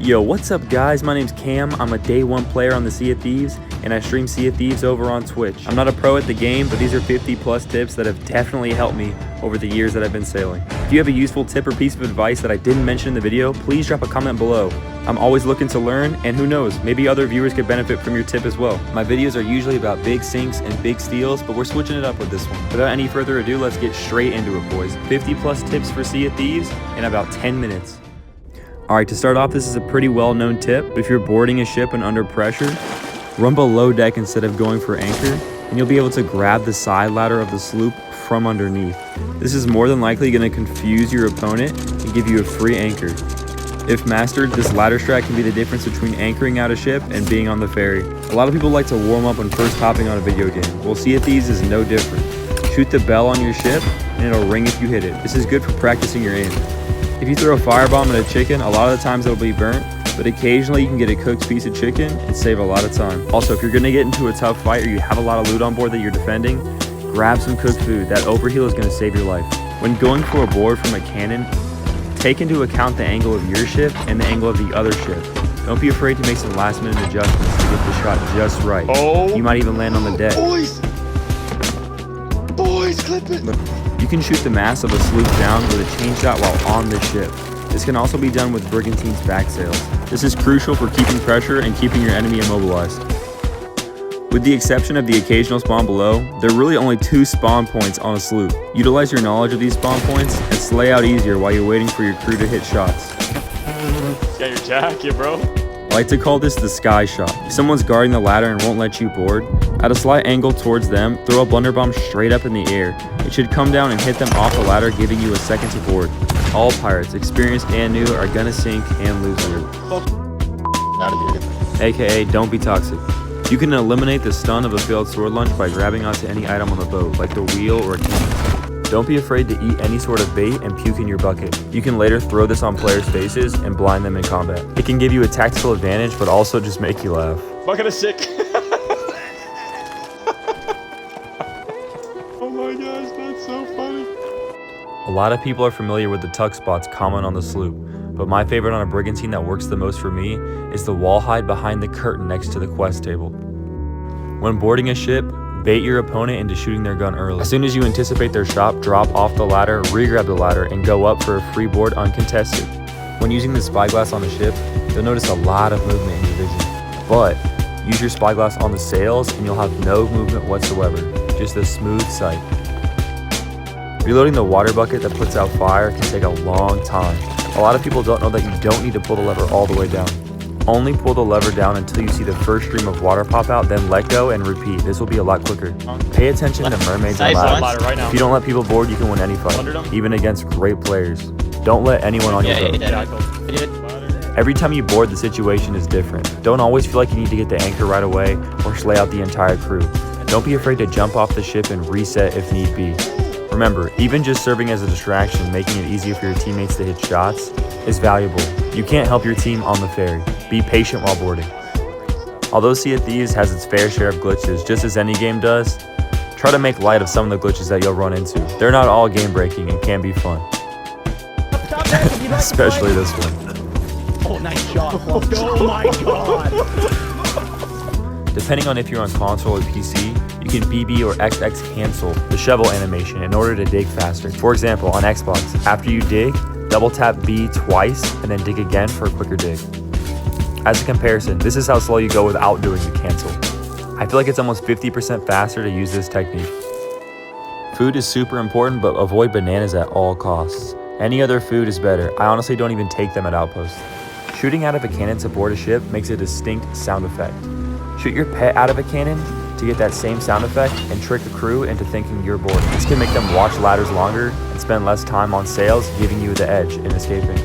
Yo, what's up guys? My name's Cam. I'm a day one player on the Sea of Thieves, and I stream Sea of Thieves over on Twitch. I'm not a pro at the game, but these are 50 plus tips that have definitely helped me over the years that I've been sailing. If you have a useful tip or piece of advice that I didn't mention in the video, please drop a comment below. I'm always looking to learn, and who knows, maybe other viewers could benefit from your tip as well. My videos are usually about big sinks and big steals, but we're switching it up with this one. Without any further ado, let's get straight into it, boys. 50 plus tips for Sea of Thieves in about 10 minutes. Alright, to start off, this is a pretty well-known tip. If you're boarding a ship and under pressure, run below deck instead of going for anchor, and you'll be able to grab the side ladder of the sloop from underneath. This is more than likely going to confuse your opponent and give you a free anchor. If mastered, this ladder strat can be the difference between anchoring out a ship and being on the ferry. A lot of people like to warm up when first hopping on a video game. Well, Sea of Thieves is no different. Shoot the bell on your ship, and it'll ring if you hit it. This is good for practicing your aim. If you throw a firebomb at a chicken, a lot of the times it'll be burnt, but occasionally you can get a cooked piece of chicken and save a lot of time. Also, if you're going to get into a tough fight or you have a lot of loot on board that you're defending, grab some cooked food. That overheal is going to save your life. When going for a board from a cannon, take into account the angle of your ship and the angle of the other ship. Don't be afraid to make some last minute adjustments to get the shot just right. Oh, you might even land on the deck. Boys, clip it. You can shoot the mast of a sloop down with a chain shot while on the ship. This can also be done with brigantine's back sails. This is crucial for keeping pressure and keeping your enemy immobilized. With the exception of the occasional spawn below, there are really only 2 spawn points on a sloop. Utilize your knowledge of these spawn points and slay out easier while you're waiting for your crew to hit shots. Got your jacket, bro. I like to call this the sky shot. If someone's guarding the ladder and won't let you board, at a slight angle towards them, throw a blunderbomb straight up in the air. It should come down and hit them off the ladder, giving you a second to board. All pirates, experienced and new, are gonna sink and lose loot. Out of here. AKA, don't be toxic. You can eliminate the stun of a failed sword lunge by grabbing onto any item on the boat, like the wheel or a cannon. Don't be afraid to eat any sort of bait and puke in your bucket. You can later throw this on players' faces and blind them in combat. It can give you a tactical advantage, but also just make you laugh. Bucket of sick. Oh my gosh, that's so funny. A lot of people are familiar with the tuck spots common on the sloop, but my favorite on a brigantine that works the most for me is the wall hide behind the curtain next to the quest table. When boarding a ship, bait your opponent into shooting their gun early. As soon as you anticipate their shot, drop off the ladder, re-grab the ladder, and go up for a free board uncontested. When using the spyglass on the ship, you'll notice a lot of movement in your vision. But use your spyglass on the sails and you'll have no movement whatsoever, just a smooth sight. Reloading the water bucket that puts out fire can take a long time. A lot of people don't know that you don't need to pull the lever all the way down. Only pull the lever down until you see the first stream of water pop out, then let go and repeat. This will be a lot quicker. Pay attention to mermaids and ladders. Right now. If you don't let people board, you can win any fight, even against great players. Don't let anyone on your boat. Every time you board, the situation is different. Don't always feel like you need to get the anchor right away or slay out the entire crew. Don't be afraid to jump off the ship and reset if need be. Remember, even just serving as a distraction, making it easier for your teammates to hit shots, is valuable. You can't help your team on the ferry. Be patient while boarding. Although Sea of Thieves has its fair share of glitches, just as any game does, try to make light of some of the glitches that you'll run into. They're not all game-breaking and can be fun. Especially this one. Oh, nice shot. Oh my god. Depending on if you're on console or PC, you can BB or XX cancel the shovel animation in order to dig faster. For example, on Xbox, after you dig, double tap B twice and then dig again for a quicker dig. As a comparison, this is how slow you go without doing the cancel. I feel like it's almost 50% faster to use this technique. Food is super important, but avoid bananas at all costs. Any other food is better. I honestly don't even take them at outposts. Shooting out of a cannon to board a ship makes a distinct sound effect. Shoot your pet out of a cannon to get that same sound effect and trick the crew into thinking you're bored. This can make them watch ladders longer and spend less time on sails, giving you the edge in escaping.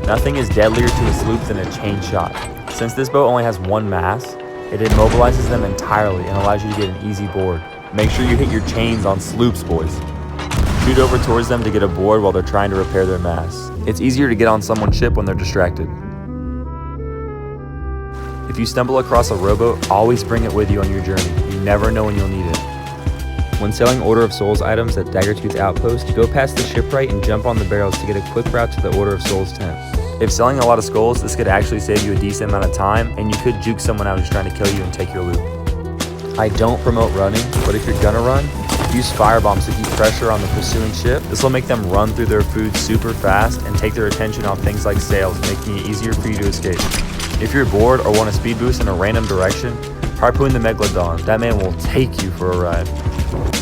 Nothing is deadlier to a sloop than a chain shot. Since this boat only has one mast, it immobilizes them entirely and allows you to get an easy board. Make sure you hit your chains on sloops, boys. Shoot over towards them to get a board while they're trying to repair their masts. It's easier to get on someone's ship when they're distracted. If you stumble across a rowboat, always bring it with you on your journey. You never know when you'll need it. When selling Order of Souls items at Daggertooth Outpost, go past the shipwright and jump on the barrels to get a quick route to the Order of Souls tent. If selling a lot of skulls, this could actually save you a decent amount of time, and you could juke someone out who's trying to kill you and take your loot. I don't promote running, but if you're gonna run, use firebombs to keep pressure on the pursuing ship. This will make them run through their food super fast and take their attention off things like sails, making it easier for you to escape. If you're bored or want a speed boost in a random direction, harpoon the Megalodon. That man will take you for a ride.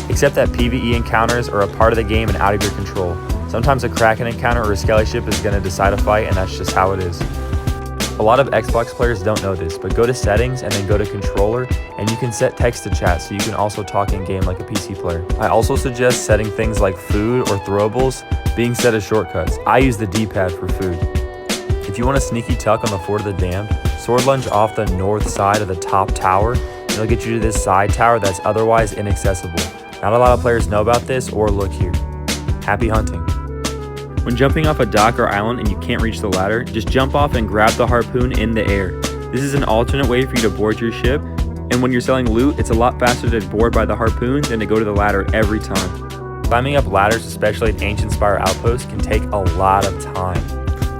Except that PvE encounters are a part of the game and out of your control. Sometimes a Kraken encounter or a skelly ship is going to decide a fight, and that's just how it is. A lot of Xbox players don't know this, but go to settings and then go to controller, and you can set text to chat so you can also talk in game like a PC player. I also suggest setting things like food or throwables being set as shortcuts. I use the D-pad for food. If you want a sneaky tuck on the Fort of the Damned, sword lunge off the north side of the top tower, and it'll get you to this side tower that's otherwise inaccessible. Not a lot of players know about this or look here. Happy hunting. When jumping off a dock or island and you can't reach the ladder, just jump off and grab the harpoon in the air. This is an alternate way for you to board your ship, and when you're selling loot, it's a lot faster to board by the harpoon than to go to the ladder every time. Climbing up ladders, especially at Ancient Spire outposts, can take a lot of time,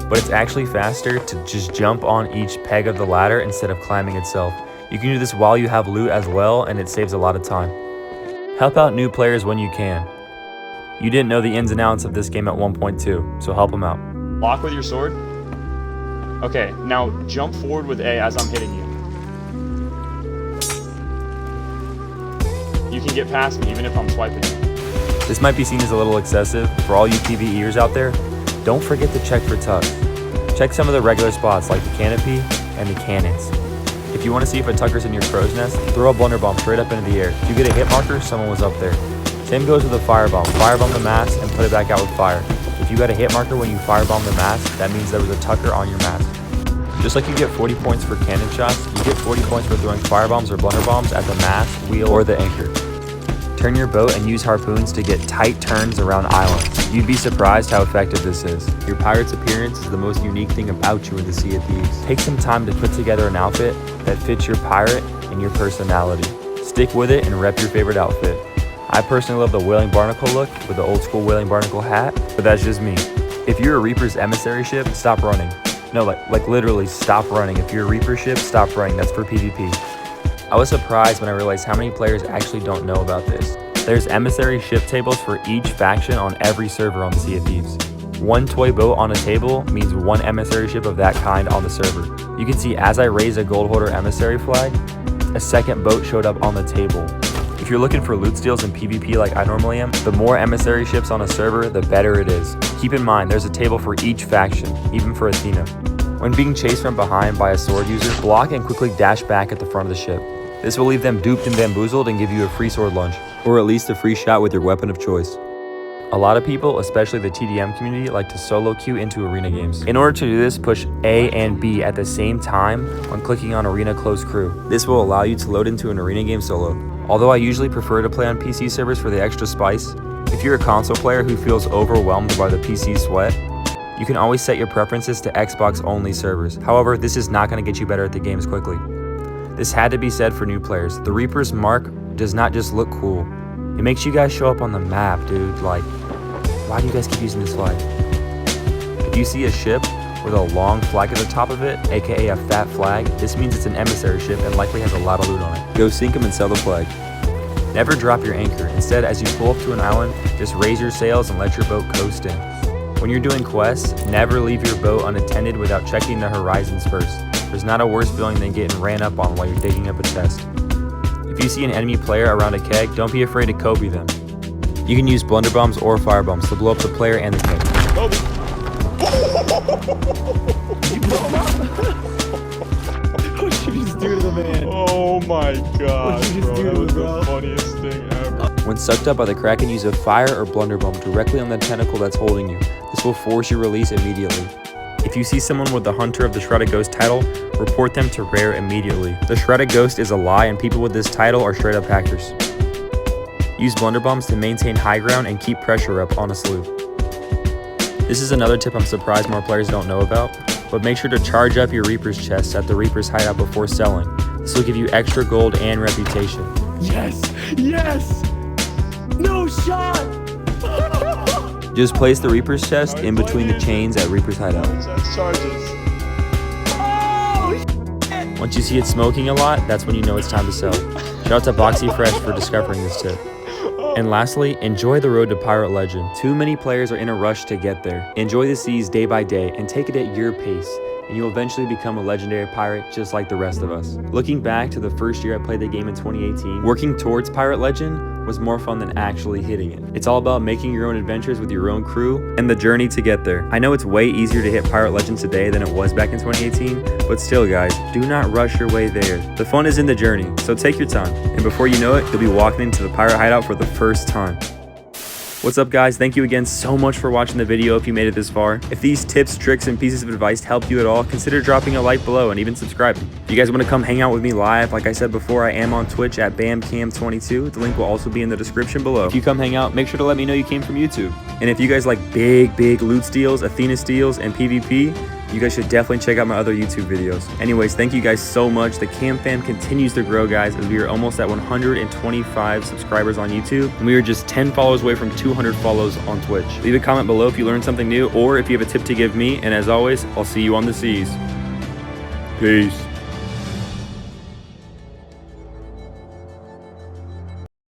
but it's actually faster to just jump on each peg of the ladder instead of climbing itself. You can do this while you have loot as well, and it saves a lot of time. Help out new players when you can. You didn't know the ins and outs of this game at 1.2, so help them out. Lock with your sword. Okay, now jump forward with A as I'm hitting you. You can get past me even if I'm swiping you. This might be seen as a little excessive. For all you PvEers out there, don't forget to check for tucks. Check some of the regular spots like the canopy and the cannons. If you want to see if a tucker's in your crow's nest, throw a blunderbomb straight up into the air. If you get a hit marker, someone was up there. Same goes with a firebomb. Firebomb the mast and put it back out with fire. If you got a hit marker when you firebomb the mast, that means there was a tucker on your mast. Just like you get 40 points for cannon shots, you get 40 points for throwing firebombs or blunderbombs at the mast, wheel, or the anchor. Turn your boat and use harpoons to get tight turns around islands. You'd be surprised how effective this is. Your pirate's appearance is the most unique thing about you in the Sea of Thieves. Take some time to put together an outfit that fits your pirate and your personality. Stick with it and rep your favorite outfit. I personally love the Whaling Barnacle look with the old school Whaling Barnacle hat, but that's just me. If you're a Reaper's emissary ship, stop running. No, like literally stop running. If you're a Reaper ship, stop running. That's for PvP. I was surprised when I realized how many players actually don't know about this. There's emissary ship tables for each faction on every server on the Sea of Thieves. One toy boat on a table means one emissary ship of that kind on the server. You can see as I raise a gold hoarder emissary flag, a second boat showed up on the table. If you're looking for loot steals in PvP like I normally am, the more emissary ships on a server, the better it is. Keep in mind, there's a table for each faction, even for Athena. When being chased from behind by a sword user, block and quickly dash back at the front of the ship. This will leave them duped and bamboozled and give you a free sword lunge, or at least a free shot with your weapon of choice. A lot of people, especially the TDM community, like to solo queue into arena games. In order to do this, push A and B at the same time when clicking on Arena Close Crew. This will allow you to load into an arena game solo. Although I usually prefer to play on PC servers for the extra spice, if you're a console player who feels overwhelmed by the PC sweat, you can always set your preferences to Xbox only servers. However, this is not going to get you better at the games quickly. This had to be said for new players. The Reaper's mark does not just look cool. It makes you guys show up on the map, dude. Like, why do you guys keep using this flag? If you see a ship with a long flag at the top of it, aka a fat flag, this means it's an emissary ship and likely has a lot of loot on it. Go sink them and sell the flag. Never drop your anchor. Instead, as you pull up to an island, just raise your sails and let your boat coast in. When you're doing quests, never leave your boat unattended without checking the horizons first. There's not a worse feeling than getting ran up on while you're digging up a chest. If you see an enemy player around a keg, don't be afraid to Kobe them. You can use blunderbombs or firebombs to blow up the player and the keg. Kobe. You blow him up? What should you just do to the man? Oh my god, What'd you just bro. do That to was him, bro? the funniest thing ever. When sucked up by the Kraken, use a fire or blunderbomb directly on the tentacle that's holding you. This will force your release immediately. If you see someone with the Hunter of the Shrouded Ghost title, report them to Rare immediately. The Shrouded Ghost is a lie and people with this title are straight up hackers. Use blunderbombs to maintain high ground and keep pressure up on a sloop. This is another tip I'm surprised more players don't know about, but make sure to charge up your Reaper's chests at the Reaper's hideout before selling. This will give you extra gold and reputation. Yes! Yes! No shot! Just place the Reaper's chest in between the chains at Reaper's hideout. Charges. Once you see it smoking a lot, that's when you know it's time to sell. Shout out to boxyfresh for discovering this tip. And lastly, enjoy the road to Pirate Legend. Too many players are in a rush to get there. Enjoy the seas day by day and take it at your pace, and you'll eventually become a legendary pirate just like the rest of us. Looking back to the first year I played the game in 2018, working towards Pirate Legend was more fun than actually hitting it. It's all about making your own adventures with your own crew and the journey to get there. I know it's way easier to hit Pirate Legend today than it was back in 2018, but still guys, do not rush your way there. The fun is in the journey, so take your time. And before you know it, you'll be walking into the pirate hideout for the first time. What's up guys, thank you again so much for watching the video if you made it this far. If these tips, tricks, and pieces of advice helped you at all, consider dropping a like below and even subscribing. If you guys want to come hang out with me live, like I said before, I am on Twitch at BamCam22. The link will also be in the description below. If you come hang out, make sure to let me know you came from YouTube. And if you guys like big loot steals, Athena steals, and PvP, you guys should definitely check out my other YouTube videos. Anyways, thank you guys so much. The Cam fam continues to grow, guys, as we are almost at 125 subscribers on YouTube, and we are just 10 followers away from 200 follows on Twitch. Leave a comment below if you learned something new, or if you have a tip to give me, and as always, I'll see you on the seas. Peace.